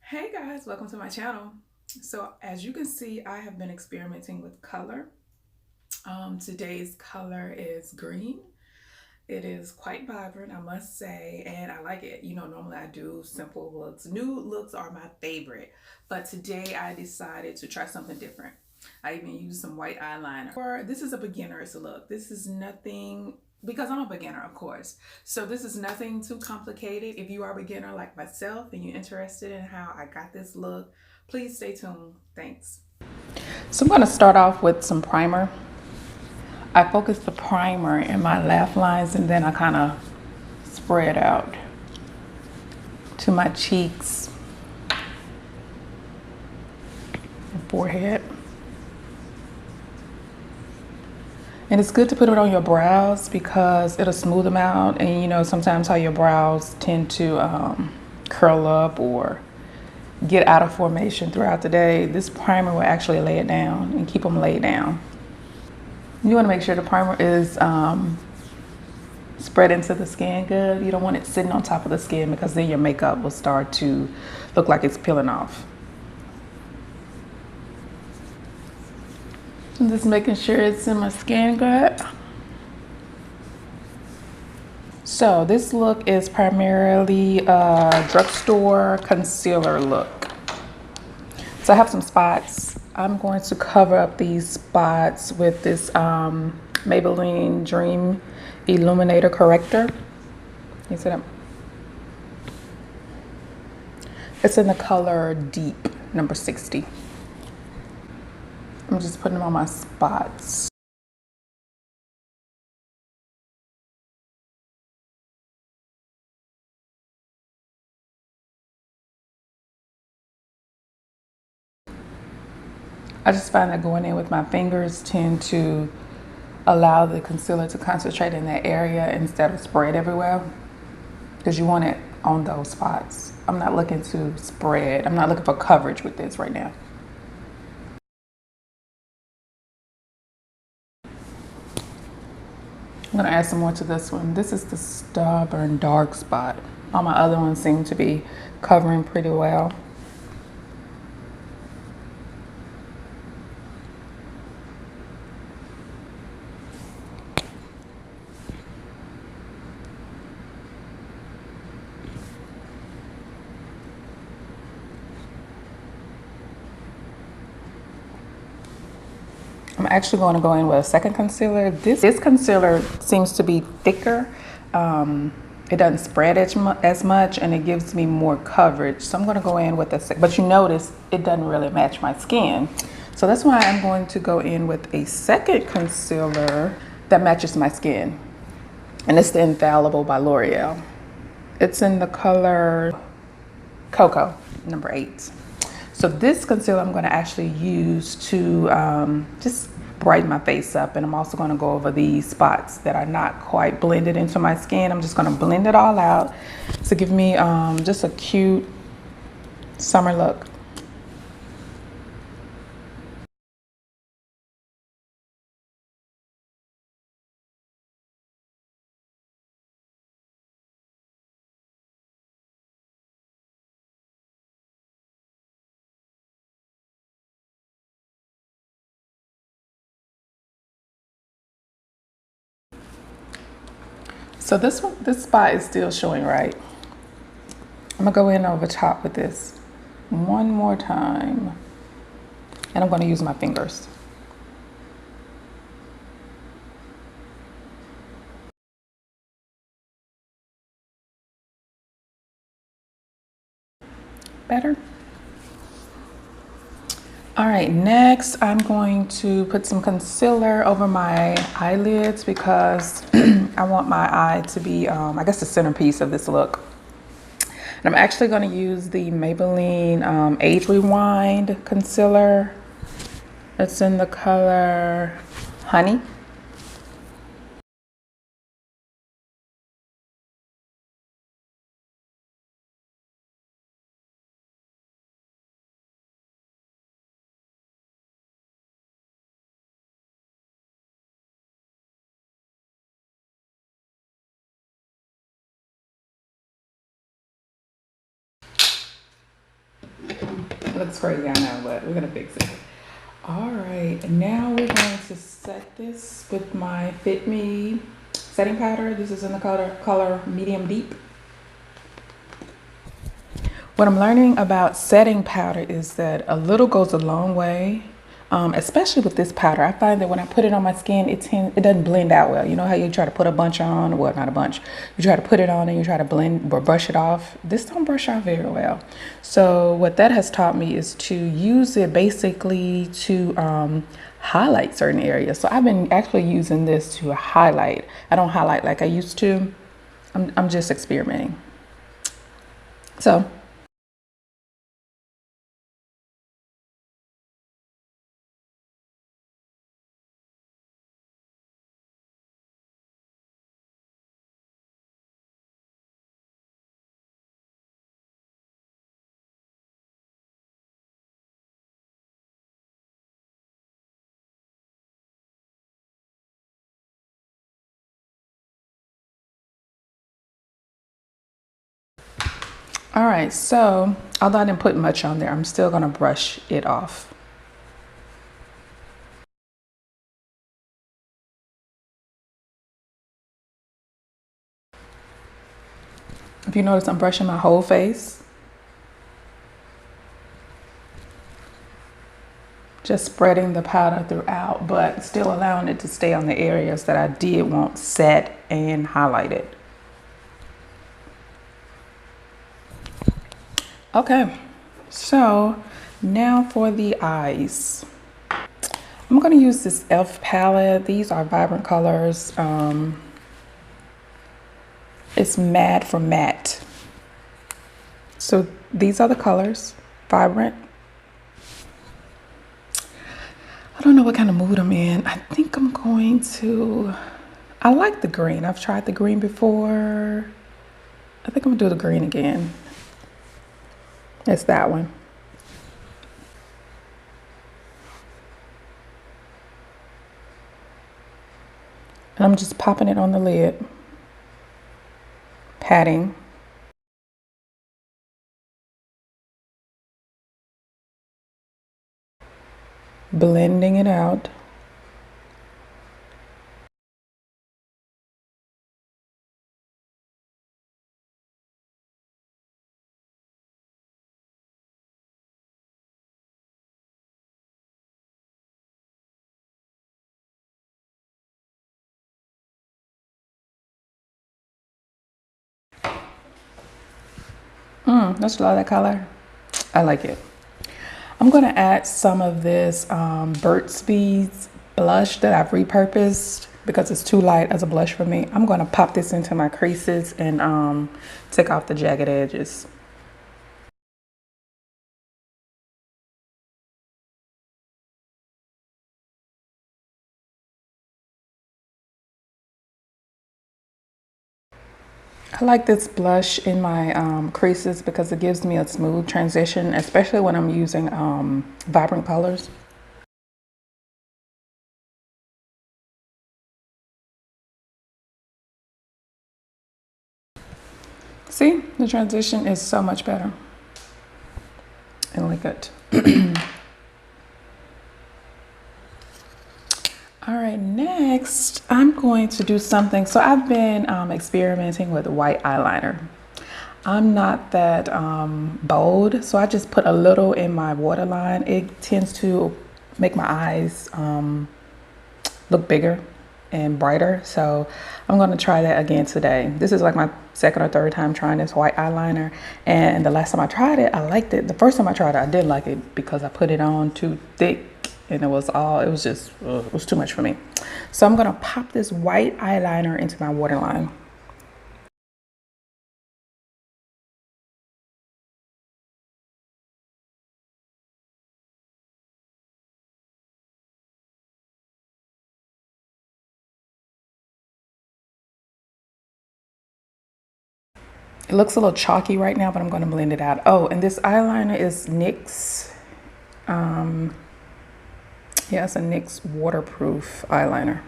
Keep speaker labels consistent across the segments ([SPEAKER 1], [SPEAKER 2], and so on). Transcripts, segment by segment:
[SPEAKER 1] Hey guys, welcome to my channel. So as you can see, I have been experimenting with color. Today's color is green. It is quite vibrant, I must say, and I like it. You know, normally I do simple looks. New looks are my favorite, but today I decided to try something different. I even used some white eyeliner. This is a beginner's look. This is nothing, because I'm a beginner, of course. So this is nothing too complicated. If you are a beginner like myself and you're interested in how I got this look, please stay tuned. Thanks. So I'm going to start off with some primer. I focus the primer in my laugh lines and then I kind of spread out to my cheeks and forehead. And it's good to put it on your brows because it'll smooth them out. And you know, sometimes how your brows tend to curl up or get out of formation throughout the day. This primer will actually lay it down and keep them laid down. You want to make sure the primer is spread into the skin good. You don't want it sitting on top of the skin because then your makeup will start to look like it's peeling off. I'm just making sure it's in my skin good. So this look is primarily a drugstore concealer look. So I have some spots. I'm going to cover up these spots with this Maybelline Dream Illuminator Corrector. You see that? It's in the color Deep, number 60. I'm just putting them on my spots. I just find that going in with my fingers tend to allow the concealer to concentrate in that area instead of spread everywhere, because you want it on those spots. I'm not looking to spread. I'm not looking for coverage with this right now. I'm gonna add some more to this one. This is the stubborn dark spot. All my other ones seem to be covering pretty well. I'm actually going to go in with a second concealer. This concealer seems to be thicker. It doesn't spread as much and it gives me more coverage. So I'm going to go in with a second, but you notice it doesn't really match my skin. So that's why I'm going to go in with a second concealer that matches my skin. And it's the Infallible by L'Oreal. It's in the color Cocoa, number 8. So this concealer I'm going to actually use to just brighten my face up. And I'm also going to go over these spots that are not quite blended into my skin. I'm just going to blend it all out to give me just a cute summer look. So this spot is still showing right. I'm gonna go in over top with this one more time. And I'm gonna use my fingers. Better? All right, next I'm going to put some concealer over my eyelids because I want my eye to be, I guess, the centerpiece of this look. And I'm actually going to use the Maybelline Age Rewind concealer. It's in the color Honey. Looks crazy, I know, but we're gonna fix it. All right, now we're going to set this with my Fit Me setting powder. This is in the color medium deep. What I'm learning about setting powder is that a little goes a long way. Especially with this powder, I find that when I put it on my skin, it doesn't blend out well. You know how you try to put a bunch on, well, not a bunch. You try to put it on and you try to blend or brush it off. This don't brush off very well. So what that has taught me is to use it basically to highlight certain areas. So I've been actually using this to highlight. I don't highlight like I used to. I'm just experimenting. So. All right, so although I didn't put much on there, I'm still gonna brush it off. If you notice, I'm brushing my whole face. Just spreading the powder throughout, but still allowing it to stay on the areas that I did want set and highlighted. Okay, so now for the eyes. I'm gonna use this e.l.f. palette. These are vibrant colors. It's Mad for Matte. So these are the colors, vibrant. I don't know what kind of mood I'm in. I think I'm going to, I like the green. I've tried the green before. I think I'm gonna do the green again. It's that one. And I'm just popping it on the lid. Patting. Blending it out. That's a lot of that color. I like it. I'm gonna add some of this Burt's Beads blush that I've repurposed because it's too light as a blush for me. I'm gonna pop this into my creases and take off the jagged edges. I like this blush in my creases because it gives me a smooth transition, especially when I'm using vibrant colors. See, the transition is so much better. I like it. All right, next I'm going to do something. So I've been experimenting with white eyeliner. I'm not that bold, so I just put a little in my waterline. It tends to make my eyes look bigger and brighter. So I'm going to try that again today. This is like my second or third time trying this white eyeliner, and the last time I tried it, I liked it. The first time I tried it, I did like it because I put it on too thick and it was too much for me. So I'm going to pop this white eyeliner into my waterline. It looks a little chalky right now, but I'm going to blend it out. Oh, and this eyeliner is NYX. Yeah, it's a NYX waterproof eyeliner.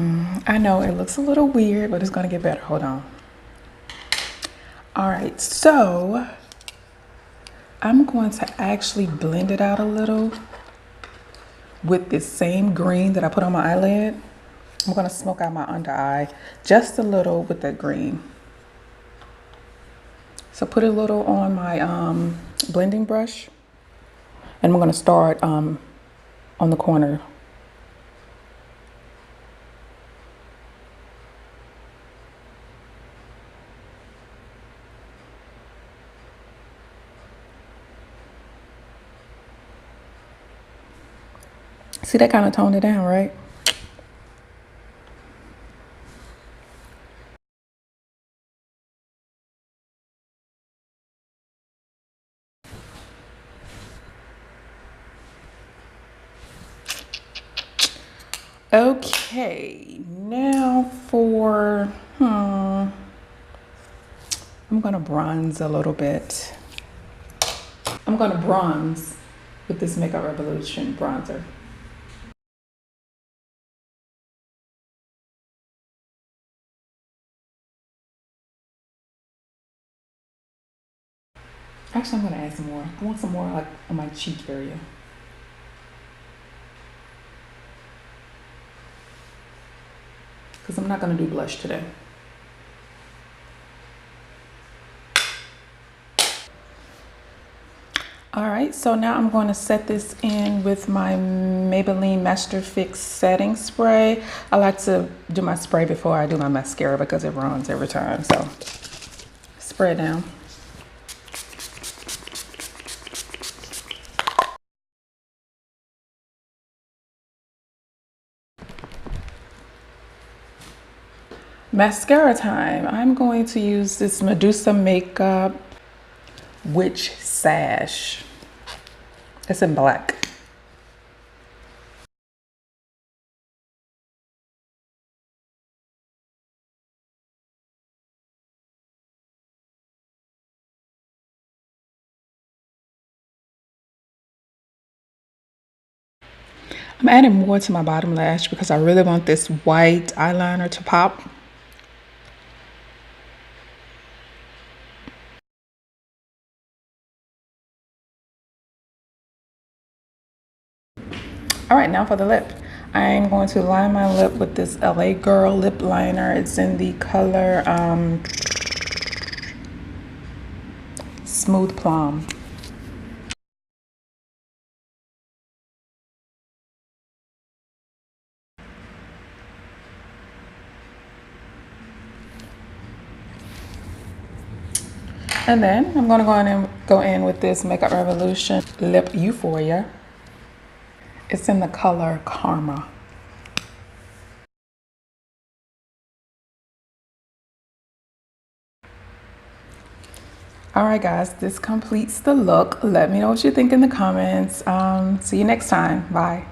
[SPEAKER 1] I know it looks a little weird, but it's going to get better. Hold on. All right, so I'm going to actually blend it out a little with this same green that I put on my eyelid. I'm going to smoke out my under eye just a little with that green. So put a little on my blending brush, and I'm going to start on the corner. See, that kind of toned it down, right? Okay, now for, I'm gonna bronze a little bit. I'm gonna bronze with this Makeup Revolution bronzer. Actually, I'm gonna add some more. I want some more like on my cheek area. Because I'm not gonna do blush today. All right, so now I'm going to set this in with my Maybelline Master Fix setting spray. I like to do my spray before I do my mascara because it runs every time. So spray it down. Mascara time. I'm going to use this Medusa Makeup Witch Sash. It's in black. I'm adding more to my bottom lash because I really want this white eyeliner to pop. All right, now for the lip. I'm going to line my lip with this LA Girl lip liner. It's in the color Smooth Plum. And then I'm going to go in with this Makeup Revolution Lip Euphoria. It's in the color Karma. All right, guys, this completes the look. Let me know what you think in the comments. See you next time. Bye.